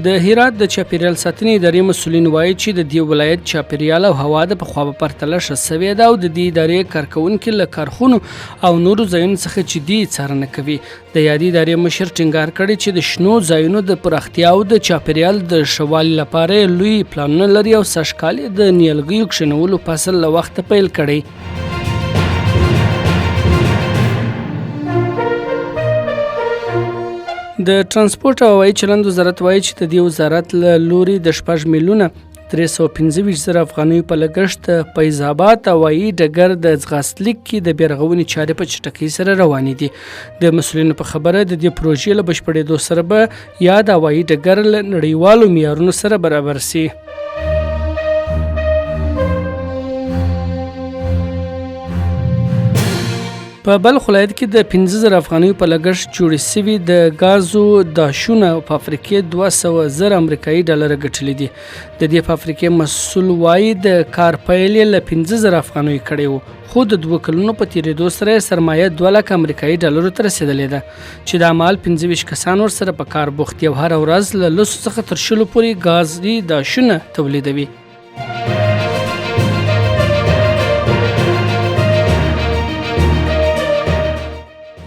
د هرات د چاپیریال ساتنې ادارې مسؤلین وایي چې د دې ولایت چاپیریال او هوا د پخوا په پرتله ښه سوې ده او د دې ادارې کارکوونکي له کارخونو او نورو ځایونو څخه جدي څارنه کوي. د یادې ادارې مشر ټینګار کړی چې د شنو ځایونو د پراختیا او د چاپیریال د ښه والي لپاره لوی پلانونه لري او سږکال یې د نیالګیو کښېنولو فصل له وخته پیل کړی. د ترانسپورت او هوایي چلند وزارت وایي چې د دې وزارت له لوري د 6,315,000 افغانیو په لګښت فیض آباد هوایي ډګر د ځغاستلیک کې د بیارغونې چارې په چټکۍ سره روانې دي. د مسؤلینو په خبره د دې پروژې له بشپړېدو سره به یاد هوایي ډګر له نړیوالو معیارونو سره برابر شي. په بلخ ولایت کې د 15,000 افغانیو په لګښت جوړې شوي د ګازو داشونه په فابریکې 200,000 امریکایي ډالره ګټلي دي. د دې فابریکې مسؤل وایي د کار پیل یې له 15,000 افغانیو کړی و، خو د 2 کلونو په تیریدو سره سرمایه 2 لک امریکایي ډالرو ته رسیدلې ده چې د عمل 25 کسان ورسره په کار بوخت دي او هره ورځ له 100 څخه تر 100 پورې ګازي داشونه تولیدوي.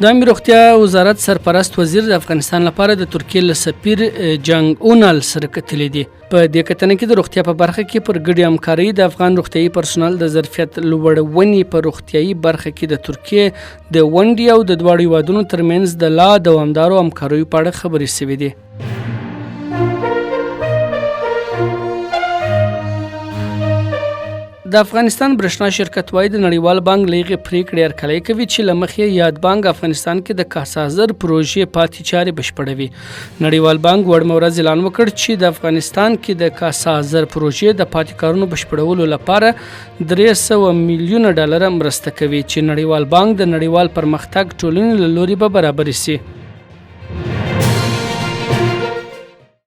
د امنیت روغتیا وزارت سرپرست وزیر د افغانستان لپاره د ترکیې له سفیر جنګ اونال سره کتلي دي. په دې کتنه کې د روغتیا په برخه کې پر ګډې همکارۍ د افغان روغتیايي پرسونل د ظرفیت لوړونې په روغتیايي برخه کې د ترکیې د ونډې او د دواړو هیوادونو ترمنځ د لا دوامدارو همکاریو په اړه خبرې شوې دي. د افغانستان برښنا شرکت وایي د نړیوال بانک له هغې پرېکړې هرکلی کوي چې له مخې یاد بانک افغانستان کې د کاسازر پروژې پاتې چارې بشپړوي. نړیوال بانک وړمه ورځ اعلان وکړ چې د افغانستان کې د کاسازر پروژې د پاتې کارونو بشپړولو لپاره 300 میلیونه ډالر مرسته کوي چې نړیوال بانک د نړیوال پرمختګ ټولنې له لوري به برابر شي.